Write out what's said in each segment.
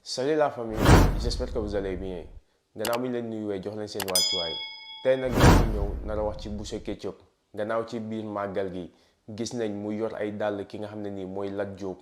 Salut la famille, j'espère que vous allez bien. Gannaaw bi ñu leen nuyuwee jox leen seen wàccuwaay tey nag ñu ñëw nar a wax ci Boucher Ketchup. Gannaaw ci biir màggal gi gis nañ mu yor ay dàll ki nga xam ne nii mooy Lat Diop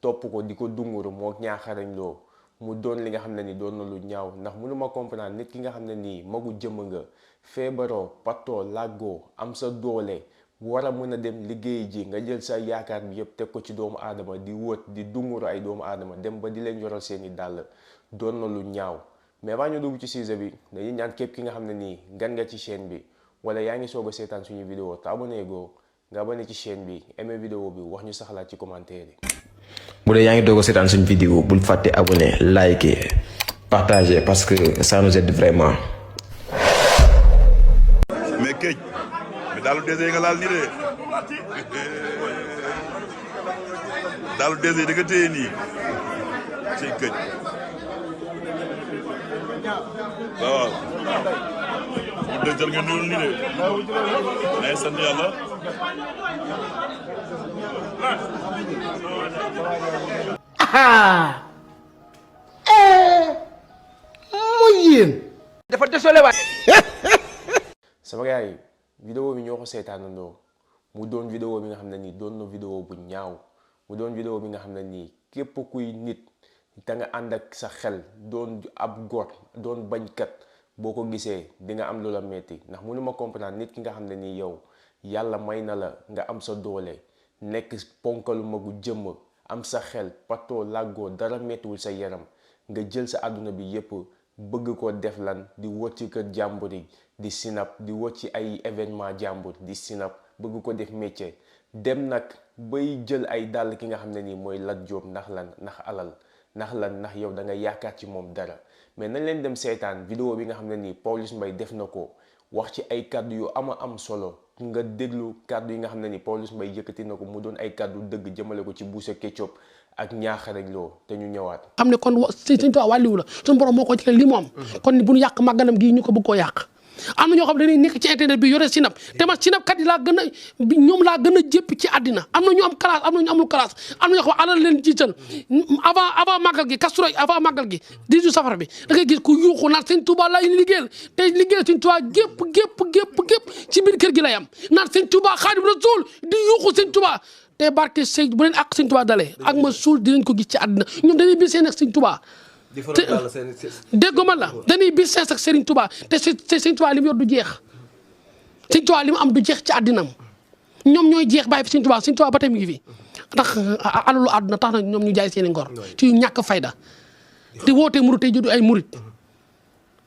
topp ko di ko dunguru moo ñaaxarañ loo mu doon li nga xam ne ni doon na lu ñaaw ndax mënuma comprendre nit ki nga xam ne nii magu jëmm nga feebaroo patoo làggoo am sa doole war a mën a dem liggéey ji nga jël sa yaakaar bi yëpp teg ko ci doomu aadama di wët di dunguru ay doomu aadama dem ba di leen yoral seeni dàll doon na lu ñaaw. mais baa ñu dugg ci sujet bi dañuy ñaan képp ki nga xam ne nii gan nga ci chaîne bi wala yaa ngi soog a seetaan suñu vidéo te abonné goo nga abonné ci chaîne bi aimé vidéo bi wax ñu sa xalaat ci commentaire yi. bu dee yaa ngi doog a seetaan suñu vidéo bul fàtte abonné liker partager parce que ça nous aide vraiment. mais Kéj mais daalu dese nga laal nii de daalu dese da nga téye nii ci Kéj waaw bu dee jël nga noonu nii de nay sant yàlla. mooy yéen dafa désolé waay. sama gars yi vidéo bi ñoo ko seetaanandoo mu doon vidéo bi nga xam ne nii doon na vidéo bu ñaaw mu doon vidéo bi nga xam ne nii képp kuy nit da nga ànd ak sa xel doon ab góor doon bañkat boo ko gisee di nga am loola metti ndax mënuma comprendre nit ki nga xam ne nii yow yàlla may na la nga am sa doole nekk ponkalu magu jëmm am sa xel patoo làggoo dara mettiwul sa yaram nga jël sa àdduna bi yépp bëgg ko def lan di wër ci kër jàmbur yi di sinap di wër ci ay événement jàmbur di sinap bëgg ko def métier dem nag bay jël ay dàll ki nga xam ne nii mooy Lat Diop ndax lan ndax alal ndax lan ndax yow da nga yaakaar ci moom dara mais nañ leen dem seetaan vidéo bi nga xam ne nii Pawlish Mbaye def na ko wax ci ay kàddu yu ama am solo nga déglu kàddu yi nga xam ne ni Pawlish Mbaye yëkkati na ko mu doon ay kàddu dëgg jëmale ko ci Boucher Ketchup ak ñaaxarañ loo te ñu ñëwaat. xam ne kon Sëñ Tuubaa wàlliwu la suñu borom moo ko ci li mu am kon bu ñu yàq màggalam gii ñu ko bëgg koo yàq. am na ñoo xam ne dañuy nekk ci internet bi yore sinap te ma sinap kat yi laa gën a ñoom laa gën a jéppi ci àddina am na ñu am classe am na ñu amul classe am na ñoo xam alal leen jiital avant màggal gi Kazu Rajab avant màggal gi 18 safar bi da ngay gis ku yuuxu naan Sëñ Tuubaa lay liggéeyal te liggéeyal Sëñ Tuubaa gépp ci biir kër gi lay am naan Sëñ Tuubaa Xaadimu Rasuul di yuuxu Sëñ Tuubaa te barke Sëñ bu leen ak Sëñ Tuubaa dalee ak ma suul dinañ ko gis ci àddina ñoom dañuy bis seen ak Sëñ Tuubaa dégg ma la dañuy bis seen ak Sëriñ Tuubaa te Sëñ Tuubaa li mu yor du jeex Sëñ Tuubaa li mu am du jeex ci àddinam ñoom ñooy jeex bàyyi fi Sëñ Tuubaa Sëñ Tuubaa ba tey mi ngi fi ndax alalu àdduna tax na ñoom ñu jaay seen i ngor ci ñàkk fayda di woote murit tey juddu ay murit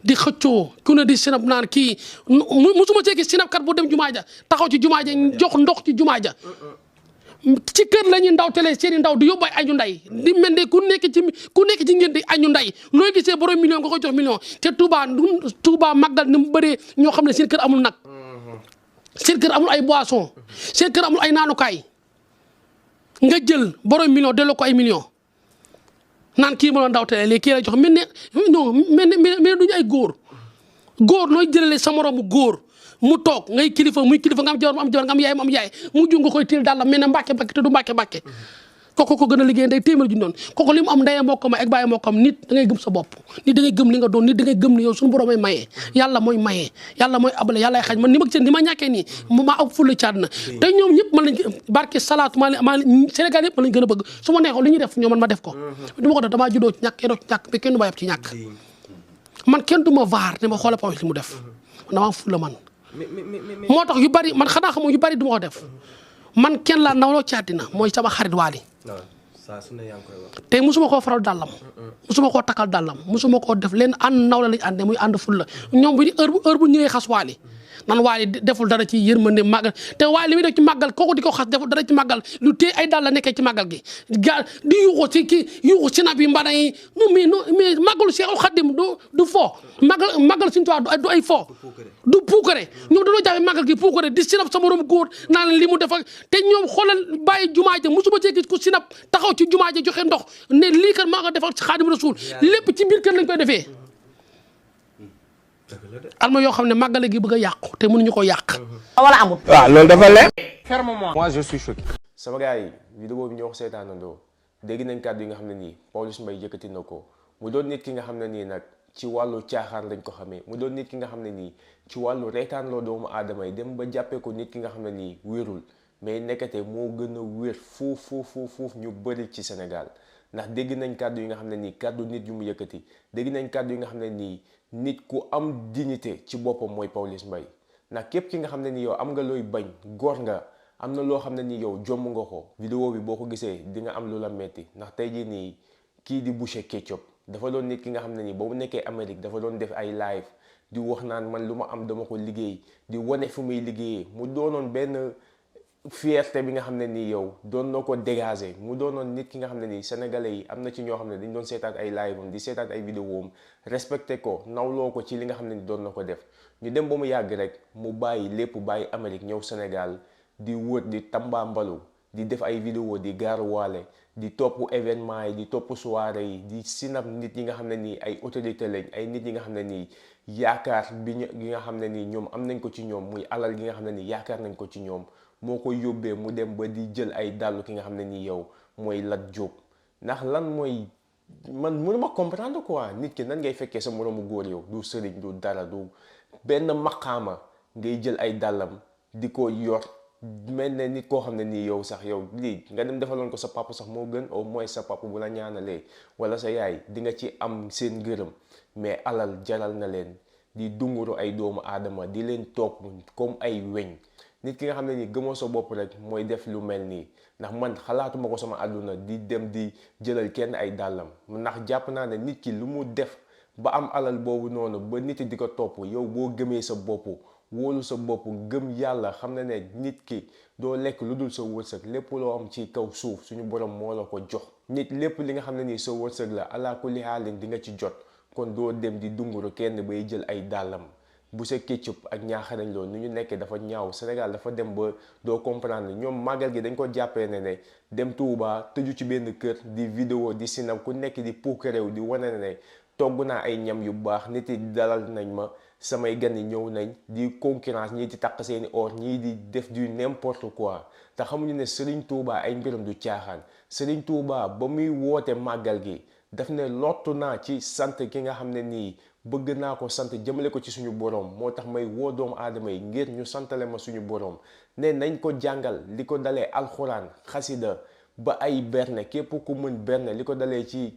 di xëccoo ku ne di sinap naan kii musuma see gis sinap kat bu dem jumaa ja taxaw ci jumaa ja jox ndox ci jumaa ja ci kër la ñuy ndaw télé seeni ndaw di yóbbu ay añu nday di mel ne ku nekk ci ngeen di añu nday nooy gisee borom million nga koy jox million te Touba màggal ni mu bëree ñoo xam ne seen kër amul nag seen kër amul ay boisson seen kër amul ay naanukaay nga jël borom million delloo ko ay million naan kii ma la ndaw télé léegi kii la jox mel ne non mel ne duñu ay góor nooy jëlale sa moromu góor mu toog ngay kilifa muy kilifa nga am jabar nga am yaay mu am yaay mu ju nga koy téel daal la mel ne mbàkke te du mbàkke kooku ko gën a liggéey ndey téeméer ju doon kooku li mu am ndeyam moo ko may ak bàyyi moo ko am nit da ngay gëm sa bopp nit da ngay gëm li nga doon nit da ngay gëm ni yow suñu borom ay mayee yàlla mooy mayee yàlla mooy abale yàlla ay xaj man ni ma gisee ni ma ñàkkee nii maa ëpp fulla ci àddina te ñoom ñëpp man lañ barke salaatu maa Sénégal yëpp man lañ gën a bëgg su ma neexoon li ñuy def ñoom man ma def ko du ma ko def damaa juddoo ci ñàkk kenn ci ñàkk mais kenn du ma yab ci ñàkk man kenn du ma vaar ne ma xoolal Pawlish li mu def damaa fulla man moo tax yu bari man xanaa xamoo yu bari du ma ko def man kenn laa nawloo ci àddina mooy sama xarit Wally te musuma koo faral dàllam musuma koo takkal dàllam musuma koo def leen ànd nawla lañ àndee muy ànd ful la ñoom bu heure bu ñëwee xas Wally nan Wally deful dara ci yërmande màggal te Wally li muy def ci màggal kooku di ko xas deful dara ci màggal lu tee ay dàll la nekkee ci màggal gi ga di yuuxu ci kii yuuxu sinap yi mbana yi non mais màggalu Seexul Xaadim du fo màggal Sëñ Tuubaa du ay fo du puukare ñoom dañoo jàppe màggal gi puukare di sinap sa morom góor naan li mu def ak te ñoom xoolal bàyyi jumaa ja musuma cee gis ku sinap taxaw ci jumaa ja joxe ndox ne lii kat maa ko defal ci Xaadimu Rasuul lépp ci biir kër lañ koy defee am na yoo xam ne màggale gi bëgg a yàqu te mënuñu ko yàq. wala amul. waaw loolu dafa leer. ferme-moi. moi je suis choqué. sama gars yi vidéo bi ñoo ko seetaanandoo dégg nañ kàddu yi nga xam ne nii Pawlish Mbaye yëkkati na ko mu doon nit ki nga xam ne nii nag ci wàllu caaxaan lañ ko xamee, mu doon nit ki nga xam ne nii ci wàllu reetaanloo doomu aadama yi dem ba jàppee ko nit ki nga xam ne nii wérul, mais nekkate moo gën a wér fuuf ñu bëri ci Sénégal. Ndax dégg nañ kàddu yi nga xam ne nii kàddu nit yu mu yëkkati, dégg nañ kàddu yi nga xam ne nii nit ku am dignité ci boppam mooy Pawlish Mbaye. Ndax képp ki nga xam ne nii yow am nga looy bañ, góor nga, am na loo xam ne nii yow jomm nga ko, vidéo bi boo ko gisee di nga am lu la metti. Ndax tey jii nii kii di Boucher Ketchup dafa doon nit ki nga xam ne nii ba mu nekkee Amérique dafa doon def ay live di wax naan man lu ma am dama ko liggéey, di wane fu muy liggéeyee. Mu doonoon benn fierté bi nga xam ne nii yow doon na ko dégager. Mu doonoon nit ki nga xam ne nii sénégalais yi am na ci ñoo xam ne dañ doon seetaan ay live am di seetaan ay vidéo am respecté ko, nawloo ko ci li nga xam ne ni doon na ko def. ñu dem ba mu yàgg rek mu bàyyi lépp, bàyyi Amérique ñëw Sénégal di wër di tambaambalu, di def ay vidéo di gaaruwaale, di topp événement yi, di topp soirée yi, di sinap nit yi nga xam ne nii ay autorité lañ, ay nit yi nga xam ne nii yaakaar gi nga xam ne nii ñoom am nañ ko ci ñoom, muy alal gi nga xam ne nii yaakaar nañ ko ci ñoom, moo ko yóbbee mu dem ba di jël ay dàllu ki nga xam ne nii yow mooy Lat Diop. Ndax lan mooy, man mënuma comprendre quoi, nit ki nan ngay fekkee sa moroomu góor yow, du sëriñ du dara, du benn maqaama, ngay jël ay dàllam di ko yor mel ne nit koo xam ne nii yow sax yow lii nga dem defaloon ko sa papa sax moo gën, au moins sa papa bu la ñaanalee wala sa yaay di nga ci am seen ngërëm. Mais alal jaral na leen di dunguru ay doomu aadama, di leen topp comme ay weñ. Nit ki nga xam ne nii gëmoo sa bopp rek mooy def lu mel nii. Ndax man xalaatuma ko sama àdduna di dem di jëlal kenn ay dàllam, ndax jàpp naa ne nit ki lu mu def ba am alal boobu noonu ba nit di ko topp, yow boo gëmee sa bopp, wóolu sa bopp, gëm yàlla, xam na ne nit ki doo lekk lu dul sa wërsëg. Lépp loo am ci kaw suuf suñu borom moo la ko jox. Nit lépp li nga xam ne nii sa wërsëg la, ala kulli haalin di nga ci jot. Kon doo dem di dunguru kenn bay jël ay dàllam. Boucher Ketchup ak Ñaaxarañ Lo nu ñu nekkee dafa ñaaw. Sénégal dafa dem ba doo comprendre. Ñoom màggal gi dañ ko jàppee ne dem Touba tëju ci benn kër di vidéo di sinap, ku nekk di puukareew di wane ne togg naa ay ñam yu baax, nit yi dalal nañ ma, samay gan yi ñëw nañ, di concurrence, ñii di takk seeni or, ñii di def du n'importe quoi. Te xamuñu ne Serigne Touba ay mbiram du caaxaan. Serigne Touba ba muy woote màggal gi daf ne lottu naa ci sant ki nga xam ne nii bëgg naa ko sant jëmale ko ci suñu borom, moo tax may woo doomu aadama yi ngir ñu santale ma suñu borom. Ne nañ ko jàngal li ko dalee alxuraan, xasida ba ay berne, képp ku mën berne li ko dalee ci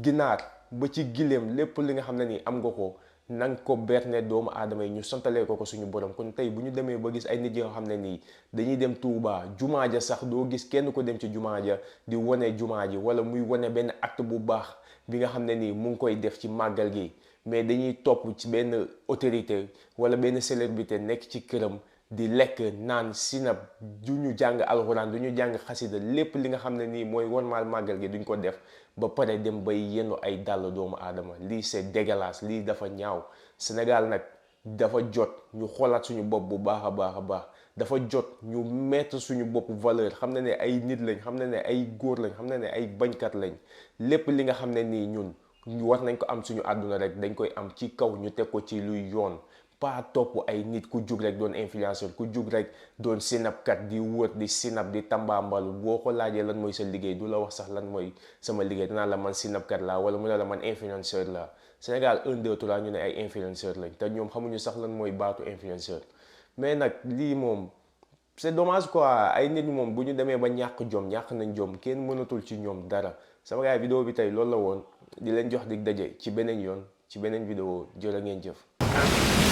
ginaar ba ci gileem, lépp li nga xam ne nii am nga ko nang ko berne doomu aadama yi ñu santalee ko suñu borom. Kon tey bu ñu demee ba gis ay nit yoo xam ne nii dañuy dem Touba, jumaa ja sax doo gis kenn ko dem ci jumaa ja di wane jumaa ji wala muy wane benn acte bu baax bi nga xam ne nii mu ngi koy def ci màggal gi, mais dañuy topp ci benn autorité wala benn célébrité nekk ci këram di lekk naan sinap, du ñu jàng alxuraan, du ñu jàng xasida, lépp li nga xam ne nii mooy wormaal màggal gi duñ ko def, ba pare dem bay yennu ay dàll doomu aadama. Lii c'est dégueulasse, lii dafa ñaaw. Sénégal nag dafa jot ñu xoolaat suñu bopp bu baax a baax. Dafa jot ñu mettre suñu bopp valeur, xam na ne ay nit lañ, xam na ne ay góor lañ, xam na ne ay bañkat lañ. Lépp li nga xam ne nii ñun war nañ ko am suñu àdduna rek dañ koy am ci kaw ñu teg ko ci luy yoon. Pas topp ay nit ku jug rek doon influenceur, ku jug rek doon sinapkat di wër di sinap di tambaambalu. Boo ko laajee lan mooy sa liggéey du la wax sax lan mooy sama liggéey, danaa la man sinapkat laa wala mu ne la man influenceur laa. Sénégal 1 2 3 ñu ne ay influenceur lañ te ñoom xamuñu sax lan mooy baatu influenceur. Mais nag lii moom c'est dommage quoi. Ay nit moom bu ñu demee ba ñàkk nañ jom, kenn mënatul ci ñoom dara. Sama gars vidéo bi tey loolu la woon, di leen jox dig daje ci beneen yoon ci beneen vidéo. Jërë ngeen jëf.